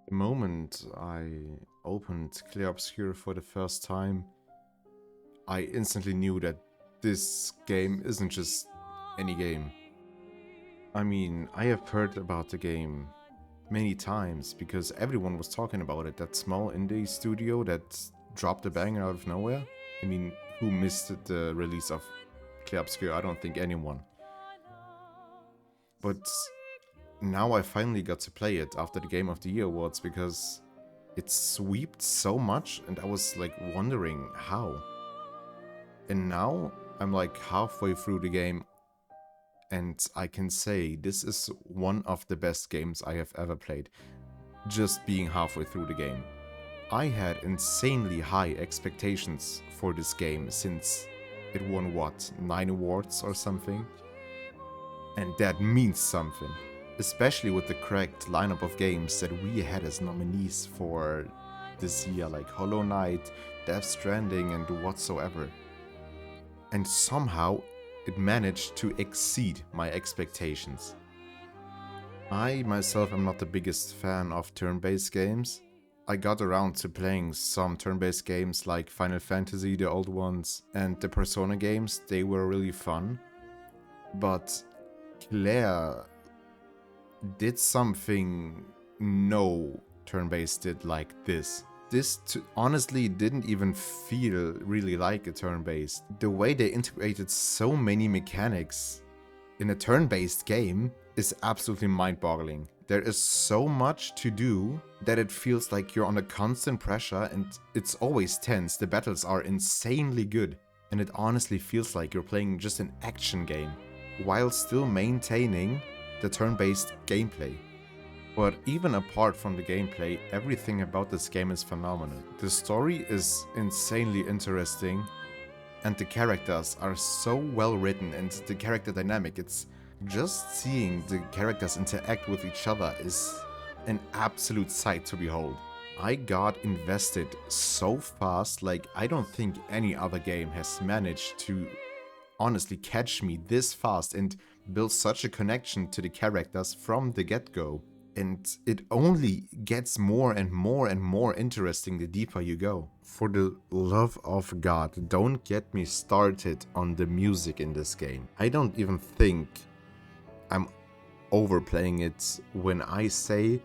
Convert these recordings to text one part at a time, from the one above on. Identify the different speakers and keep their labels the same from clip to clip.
Speaker 1: The moment I opened Clair for the first time, I instantly knew that this game isn't just any game. I mean, I have heard about the game many times because everyone was talking about it. That small indie studio that dropped a banger out of nowhere. I mean, who missed the release of Clair I don't think anyone. But now I finally got to play it after the Game of the Year awards because it sweeped so much and I was like wondering how. And now I'm like halfway through the game and I can say this is one of the best games I have ever played, just being halfway through the game. I had insanely high expectations for this game since it won what, 9 awards or something? And that means something, especially with the correct lineup of games that we had as nominees for this year, like Hollow Knight, Death Stranding, and whatsoever. And somehow it managed to exceed my expectations. I myself am not the biggest fan of turn-based games. I got around to playing some turn-based games like Final Fantasy, the old ones, and the Persona games. They were really fun. But Claire did something no turn-based did like this. This honestly didn't even feel really like a turn-based. The way they integrated so many mechanics in a turn-based game is absolutely mind-boggling. There is so much to do that it feels like you're under constant pressure and it's always tense. The battles are insanely good and it honestly feels like you're playing just an action game while still maintaining the turn-based gameplay. But even apart from the gameplay, everything about this game is phenomenal. The story is insanely interesting and the characters are so well written and the character dynamic, it's just seeing the characters interact with each other is an absolute sight to behold. I got invested so fast, like I don't think any other game has managed to honestly catch me this fast and build such a connection to the characters from the get-go. And it only gets more and more and more interesting the deeper you go. For the love of God, don't get me started on the music in this game. I don't even think I'm overplaying it when I say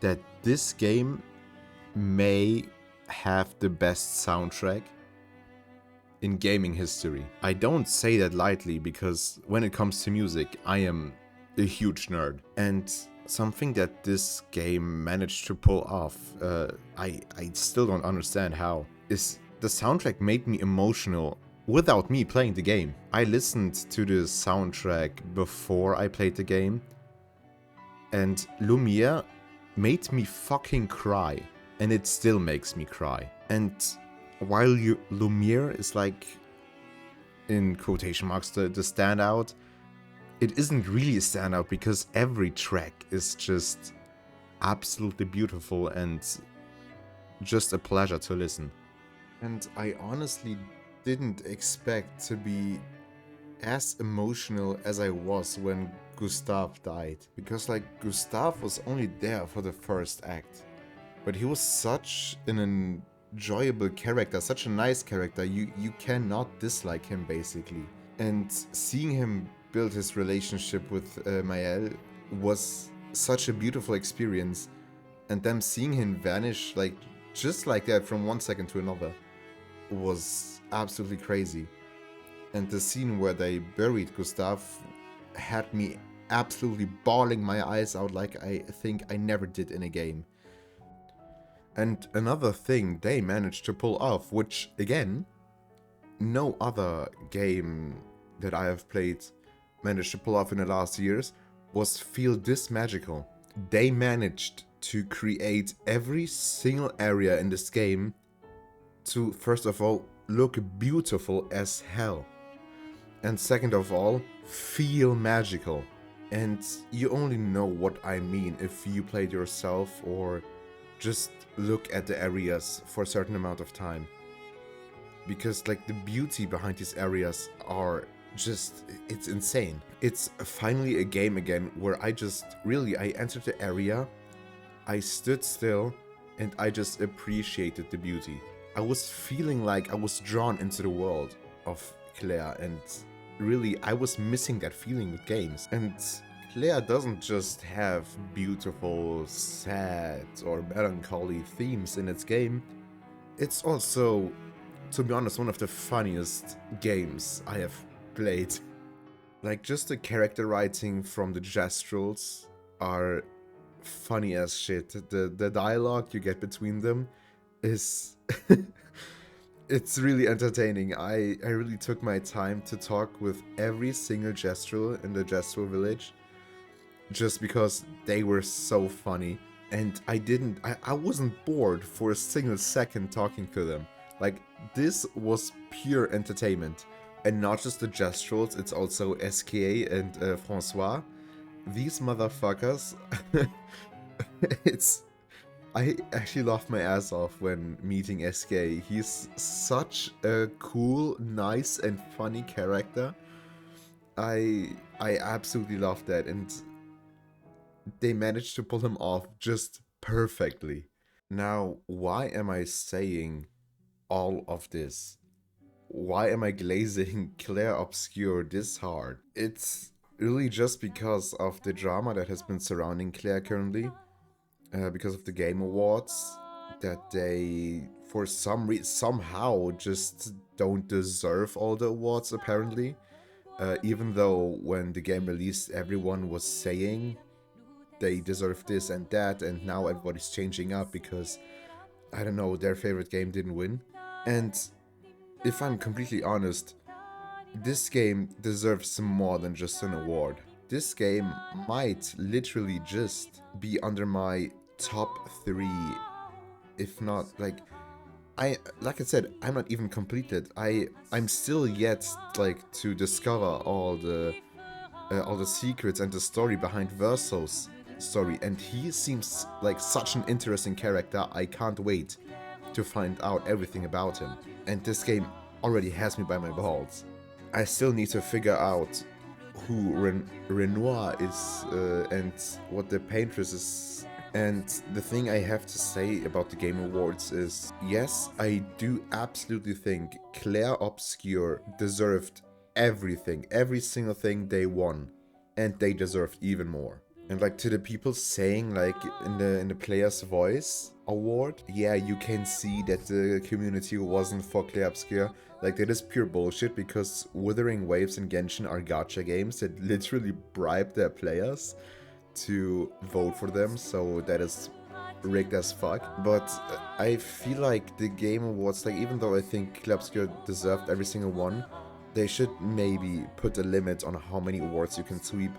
Speaker 1: that this game may have the best soundtrack in gaming history. I don't say that lightly because when it comes to music, I am a huge nerd. And something that this game managed to pull off, I still don't understand how, is the soundtrack made me emotional without me playing the game. I listened to the soundtrack before I played the game, and Lumiere made me fucking cry, and it still makes me cry. And while Lumiere is like, in quotation marks, the standout, it isn't really a standout because every track is just absolutely beautiful and just a pleasure to listen. And I honestly didn't expect to be as emotional as I was when Gustav died. Because like Gustav was only there for the first act. But he was such an enjoyable character, such a nice character, you cannot dislike him basically. And seeing him build his relationship with Mael was such a beautiful experience. And them seeing him vanish like just like that from one second to another was absolutely crazy. And the scene where they buried Gustav had me absolutely bawling my eyes out like I think I never did in a game. And another thing they managed to pull off, which again, no other game that I have played managed to pull off in the last years, was feel this magical. They managed to create every single area in this game to, first of all, look beautiful as hell. And second of all, feel magical. And you only know what I mean if you played yourself or just look at the areas for a certain amount of time. Because like the beauty behind these areas are just, it's insane. It's finally a game again where I entered the area I stood still and I just appreciated the beauty. I was feeling like I was drawn into the world of Claire, and really I was missing that feeling with games. And Claire doesn't just have beautiful, sad or melancholy themes in its game, it's also, to be honest, one of the funniest games I have played. Like, just the character writing from the gestuals are funny as shit. The dialogue you get between them is it's really entertaining. I really took my time to talk with every single gestual in the gestual village just because they were so funny, and I wasn't bored for a single second talking to them. Like, this was pure entertainment. And not just the gestuals, it's also SKA and Francois. These motherfuckers, I actually laughed my ass off when meeting SK. He's such a cool, nice, and funny character. I absolutely love that, and they managed to pull him off just perfectly. Now, why am I saying all of this? Why am I glazing Clair Obscur this hard? It's really just because of the drama that has been surrounding Claire currently. Because of the Game Awards, that they, for some reason, somehow just don't deserve all the awards, apparently. Even though when the game released, everyone was saying they deserve this and that, and now everybody's changing up because, I don't know, their favorite game didn't win. And if I'm completely honest, this game deserves more than just an award. This game might literally just be under my top 3, if not, like I said, I'm not even completed. I'm still yet like to discover all the secrets and the story behind Verso's story, and he seems like such an interesting character. I can't wait to find out everything about him. And this game already has me by my balls. I still need to figure out who Renoir is and what the paintress is. And the thing I have to say about the Game Awards is, yes, I do absolutely think Clair Obscur deserved everything, every single thing they won, and they deserved even more. And like, to the people saying like in the Player's Voice award, yeah, you can see that the community wasn't for Clair Obscur. Like, that is pure bullshit, because Wuthering Waves and Genshin are gacha games that literally bribe their players to vote for them, so that is rigged as fuck. But I feel like the Game Awards, like, even though I think Clair Obscur deserved every single one, they should maybe put a limit on how many awards you can sweep.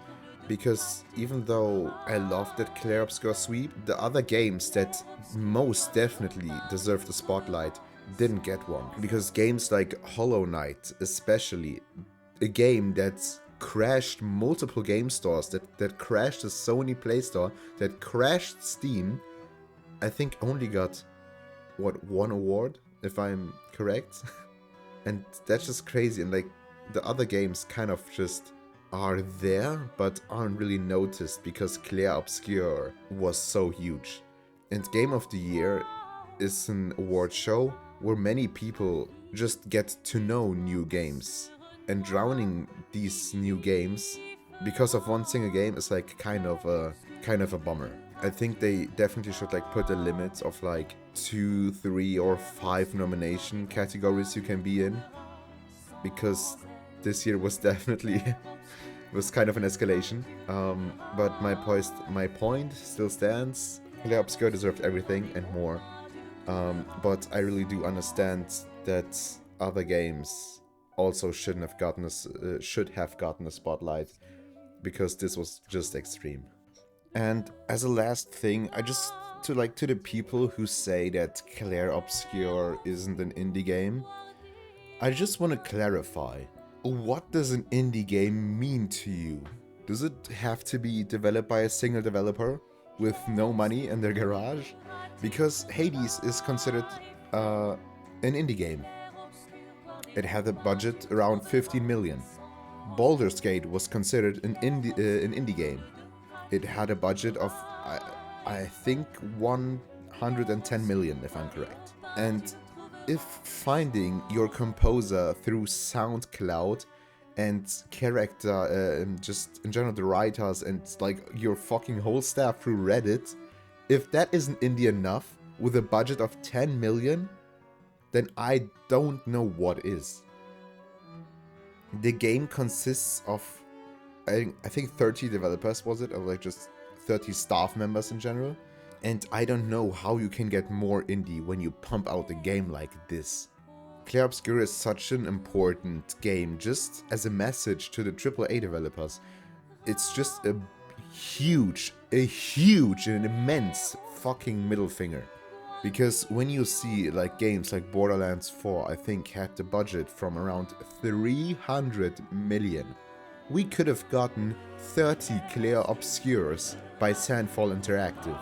Speaker 1: Because even though I love that Clair Obscur sweep, the other games that most definitely deserve the spotlight didn't get one. Because games like Hollow Knight, especially, a game that's crashed multiple game stores, that crashed the Sony Play Store, that crashed Steam, I think only got, what, 1 award, if I'm correct? And that's just crazy, and like, the other games kind of just are there, but aren't really noticed because Clair Obscur was so huge. And Game of the Year is an award show where many people just get to know new games. And drowning these new games because of one single game is like kind of a bummer. I think they definitely should like put a limit of like 2, 3, or 5 nomination categories you can be in, because this year was definitely was kind of an escalation. But my point still stands. Clair Obscur deserved everything and more. But I really do understand that other games also should have gotten a spotlight, because this was just extreme. And as a last thing, I just to the people who say that Clair Obscur isn't an indie game, I just want to clarify. What does an indie game mean to you? Does it have to be developed by a single developer with no money in their garage? Because Hades is considered an indie game. It had a budget around 15 million. Baldur's Gate was considered an indie game. It had a budget of I think 110 million, if I'm correct. And if finding your composer through SoundCloud and character, just in general the writers and like your fucking whole staff through Reddit, if that isn't indie enough with a budget of 10 million, then I don't know what is. The game consists of, I think 30 developers, was it? Or like just 30 staff members in general. And I don't know how you can get more indie when you pump out a game like this. Clair Obscur is such an important game, just as a message to the AAA developers. It's just a huge and immense fucking middle finger. Because when you see like games like Borderlands 4, I think had the budget from around 300 million. We could have gotten 30 Clair Obscurs by Sandfall Interactive.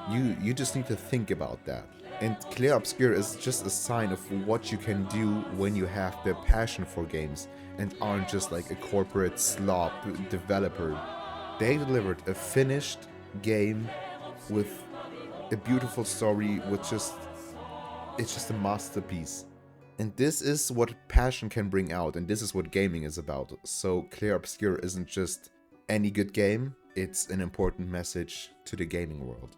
Speaker 1: You just need to think about that. And Clair Obscur is just a sign of what you can do when you have the passion for games and aren't just like a corporate slop developer. They delivered a finished game with a beautiful story with it's just a masterpiece. And this is what passion can bring out, and this is what gaming is about. So Clair Obscur isn't just any good game, it's an important message to the gaming world.